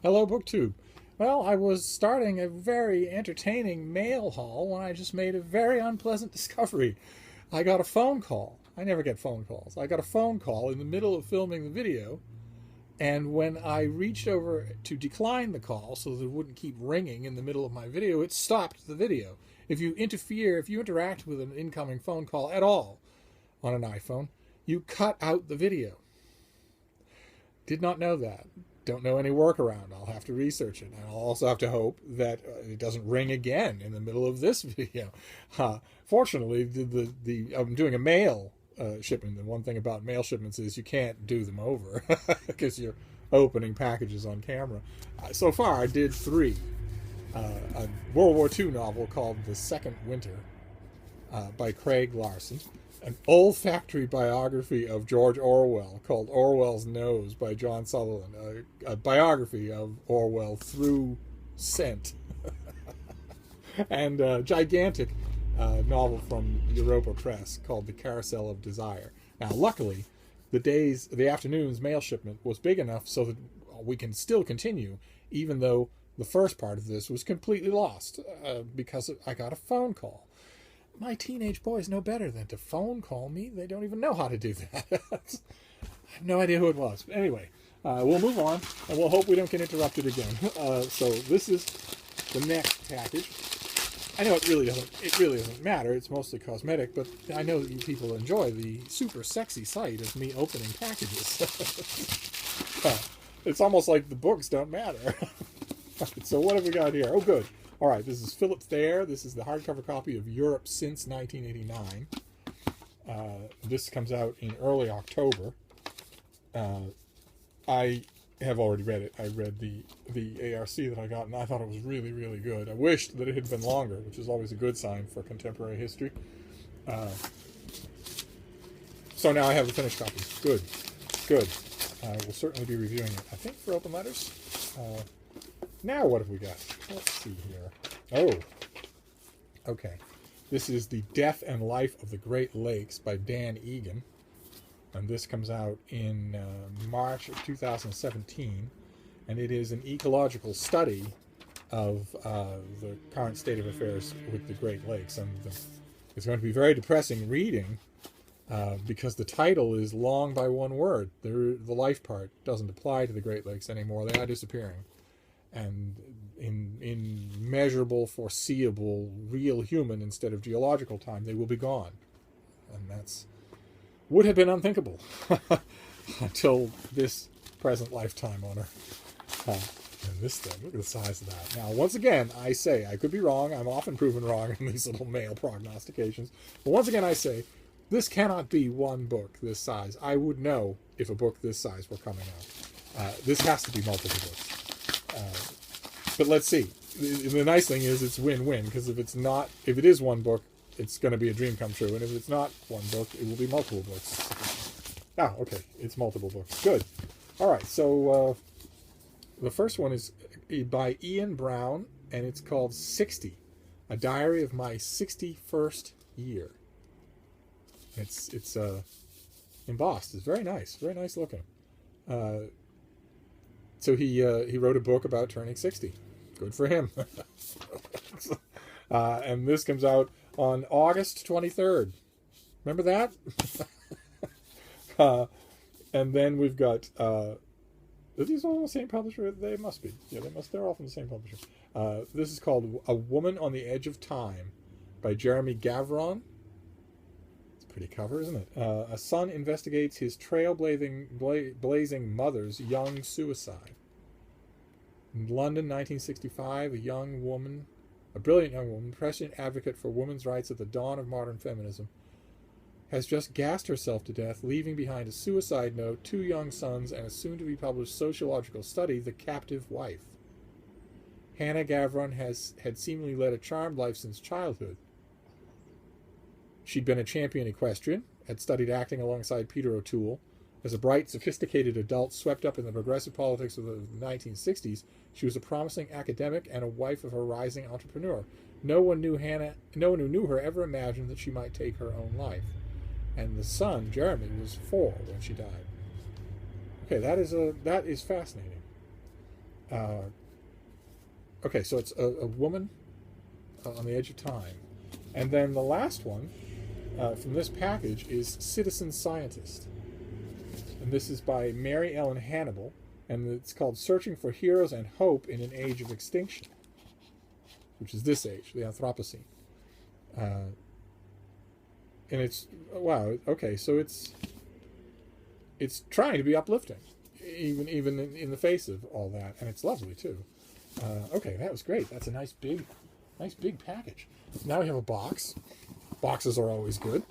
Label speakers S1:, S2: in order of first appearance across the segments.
S1: Hello, BookTube. Well, I was starting a very entertaining mail haul when I just made a very unpleasant discovery. I got a phone call. I never get phone calls. I got a phone call in the middle of filming the video, and when I reached over to decline the call so that it wouldn't keep ringing in the middle of my video, it stopped the video. If you interact with an incoming phone call at all on an iPhone, you cut out the video. Did not know that. Don't know any workaround. I'll have to research it. And I'll also have to hope that it doesn't ring again in the middle of this video. Fortunately, I'm doing a mail shipment. And one thing about mail shipments is you can't do them over because you're opening packages on camera. So far, I did three. A World War II novel called The Second Winter by Craig Larson, an olfactory biography of George Orwell called Orwell's Nose by John Sutherland, a biography of Orwell through scent, and a gigantic novel from Europa Press called The Carousel of Desire. Now, luckily, the afternoon's mail shipment was big enough so that we can still continue, even though the first part of this was completely lost because I got a phone call. My teenage boys know better than to phone call me. They don't even know how to do that. I have no idea who it was. But anyway, we'll move on, and we'll hope we don't get interrupted again. So this is the next package. I know it really doesn't matter. It's mostly cosmetic, but I know that you people enjoy the super sexy sight of me opening packages. It's almost like the books don't matter. So what have we got here? Oh, good. All right, this is Philip Thayer. This is the hardcover copy of Europe Since 1989. This comes out in early October. I have already read it. I read the ARC that I got, and I thought it was really, really good. I wished that it had been longer, which is always a good sign for contemporary history. So now I have the finished copy. Good, good. I will certainly be reviewing it, I think, for Open Letters. Now what have we got? Let's see here. Oh, okay. This is The Death and Life of the Great Lakes by Dan Egan. And this comes out in March of 2017. And it is an ecological study of the current state of affairs with the Great Lakes. And it's going to be very depressing reading because the title is long by one word. The life part doesn't apply to the Great Lakes anymore. They are disappearing. And in measurable, foreseeable, real human instead of geological time, they will be gone. And that's would have been unthinkable until this present lifetime on Earth. And this thing, look at the size of that. Now, once again, I say, I could be wrong. I'm often proven wrong in these little mail prognostications. But once again, I say, this cannot be one book this size. I would know if a book this size were coming out. This has to be multiple books. But let's see. The nice thing is it's win-win, because if it is one book, it's going to be a dream come true, and if it's not one book, it will be multiple books. Okay, it's multiple books. Good. All right, so the first one is by Ian Brown, and it's called 60, A Diary of My 61st Year. It's embossed. It's very nice looking. So he wrote a book about turning 60. Good for him. And this comes out on August 23rd. Remember that? And then we've got... are these all the same publisher? They must be. Yeah, they're all from the same publisher. This is called A Woman on the Edge of Time by Jeremy Gavron. It's a pretty cover, isn't it? A son investigates his trailblazing mother's young suicide. In London, 1965, a brilliant young woman, prescient advocate for women's rights at the dawn of modern feminism, has just gassed herself to death, leaving behind a suicide note, 2 young sons, and a soon-to-be-published sociological study, The Captive Wife. Hannah Gavron had seemingly led a charmed life since childhood. She'd been a champion equestrian, had studied acting alongside Peter O'Toole. As a bright, sophisticated adult swept up in the progressive politics of the 1960s, she was a promising academic and a wife of a rising entrepreneur. No one who knew her ever imagined that she might take her own life. And the son, Jeremy, was 4 when she died. Okay, that is fascinating. Okay, so it's a woman on the edge of time. And then the last one from this package is Citizen Scientist. And this is by Mary Ellen Hannibal, and it's called Searching for Heroes and Hope in an Age of Extinction, which is this age, the Anthropocene. And it's, wow, okay, so it's trying to be uplifting, even in the face of all that, and it's lovely too. Okay, that was great. That's a nice big package. Now we have a box. Boxes are always good.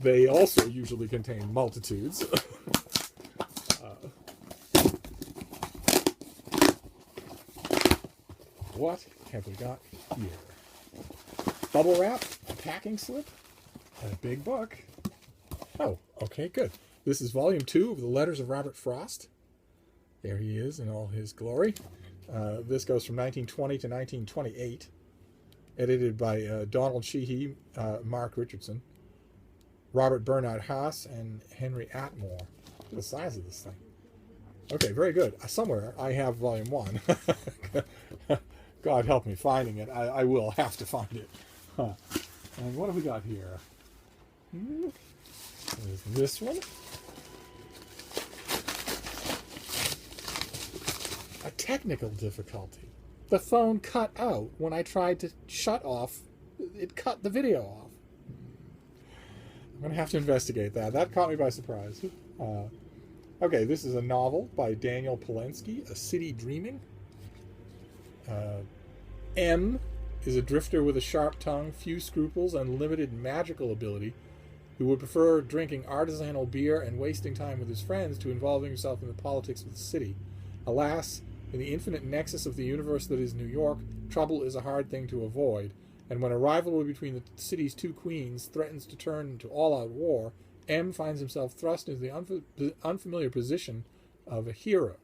S1: They also usually contain multitudes. What have we got here? Bubble wrap, a packing slip, and a big book. Oh, okay, good. This is volume 2 of the Letters of Robert Frost. There he is in all his glory. This goes from 1920 to 1928. Edited by Donald Sheehy, Mark Richardson, Robert Bernard Haas, and Henry Atmore. Look at the size of this thing. Okay, very good. Somewhere I have volume 1. God help me finding it. I will have to find it. Huh. And what have we got here? There's this one. A technical difficulty. The phone cut out when I tried to shut off. It cut the video off. I'm going to have to investigate that. That caught me by surprise. Okay, this is a novel by Daniel Polensky, A City Dreaming. M is a drifter with a sharp tongue, few scruples, and limited magical ability who would prefer drinking artisanal beer and wasting time with his friends to involving himself in the politics of the city. Alas, in the infinite nexus of the universe that is New York, trouble is a hard thing to avoid, and when a rivalry between the city's two queens threatens to turn into all-out war, M finds himself thrust into the unfamiliar position of a hero.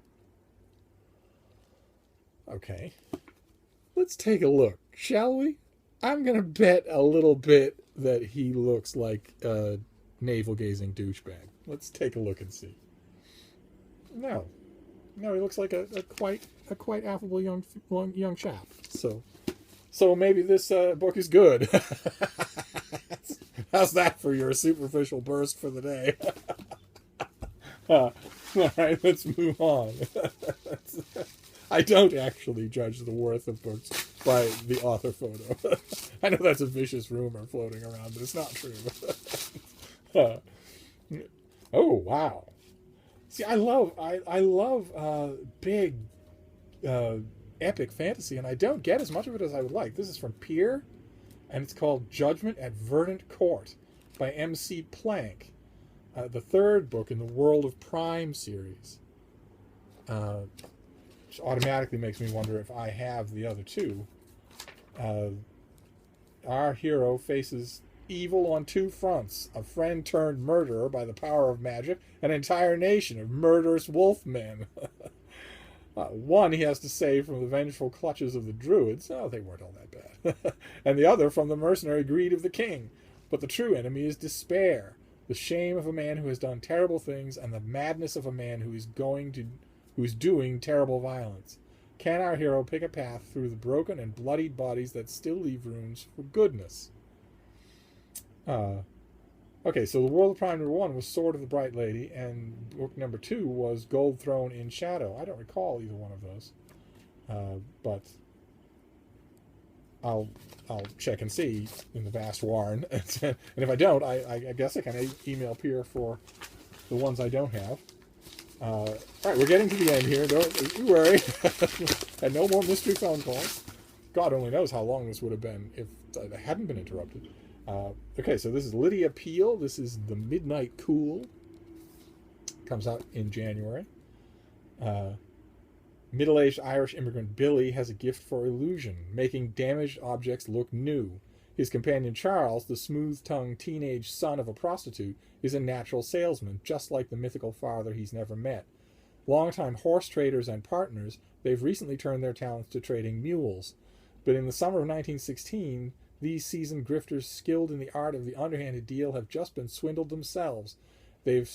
S1: Okay. Let's take a look, shall we? I'm going to bet a little bit that he looks like a navel-gazing douchebag. Let's take a look and see. No, he looks like a quite affable young chap. So maybe this book is good. How's that for your superficial burst for the day? All right, let's move on. I don't actually judge the worth of books by the author photo. I know that's a vicious rumor floating around, but it's not true. Oh, wow. See, I love big, epic fantasy, and I don't get as much of it as I would like. This is from Peer, and it's called Judgment at Verdant Court by M.C. Plank, the third book in the World of Prime series. Which automatically makes me wonder if I have the other two. Our hero faces evil on two fronts: a friend turned murderer by the power of magic, an entire nation of murderous wolfmen. One he has to save from the vengeful clutches of the druids. Oh, they weren't all that bad. And the other from the mercenary greed of the king. But the true enemy is despair, the shame of a man who has done terrible things, and the madness of a man who is doing terrible violence. Can our hero pick a path through the broken and bloodied bodies that still leave rooms for goodness? Okay, so the World of Prime number 1 was Sword of the Bright Lady, and book number 2 was Gold Throne in Shadow. I don't recall either one of those, but I'll check and see in the vast warren. And if I don't, I guess I can email Pierre for the ones I don't have. All right, we're getting to the end here. Don't you worry. And no more mystery phone calls. God only knows how long this would have been if I hadn't been interrupted. Okay, so this is Lydia Peel. This is The Midnight Cool. Comes out in January. Middle-aged Irish immigrant Billy has a gift for illusion, making damaged objects look new. His companion Charles, the smooth-tongued teenage son of a prostitute, is a natural salesman, just like the mythical father he's never met. Longtime horse traders and partners, they've recently turned their talents to trading mules. But in the summer of 1916, these seasoned grifters skilled in the art of the underhanded deal have just been swindled themselves. They've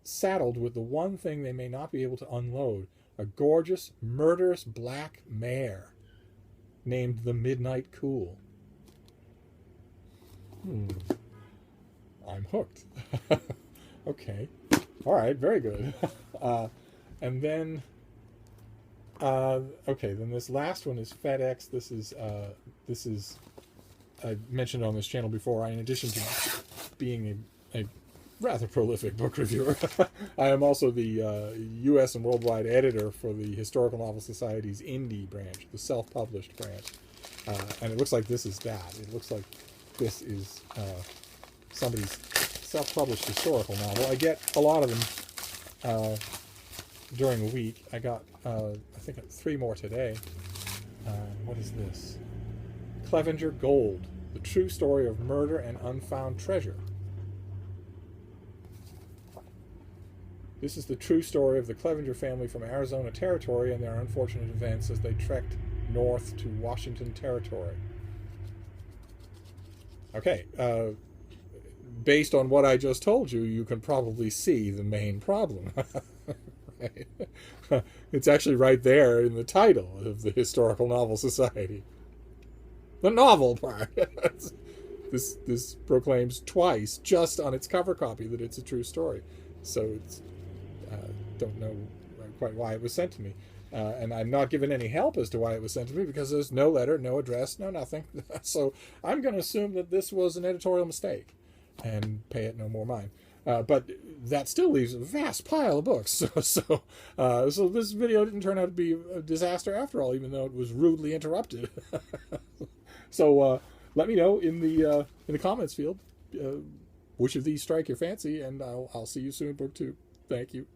S1: saddled with the one thing they may not be able to unload, a gorgeous, murderous black mare named the Midnight Cool. I'm hooked. Okay. All right, very good. And then, okay, then this last one is FedEx. This is I mentioned on this channel before. In addition to being a rather prolific book reviewer, I am also the U.S. and worldwide editor for the Historical Novel Society's indie branch, the self-published branch. And it looks like this is that. It looks like this is somebody's self-published historical novel. I get a lot of them during the week. I got, I think, 3 more today. What is this? Clevenger Gold, the true story of murder and unfound treasure. This is the true story of the Clevenger family from Arizona Territory and their unfortunate events as they trekked north to Washington Territory. Okay, based on what I just told you, you can probably see the main problem. Right? It's actually right there in the title of the Historical Novel Society. The novel part. This proclaims twice, just on its cover copy, that it's a true story. So it's don't know quite why it was sent to me. And I'm not given any help as to why it was sent to me because there's no letter, no address, no nothing. So I'm going to assume that this was an editorial mistake and pay it no more mind. But that still leaves a vast pile of books. So this video didn't turn out to be a disaster after all, even though it was rudely interrupted. So let me know in the comments field which of these strike your fancy, and I'll see you soon in book 2. Thank you.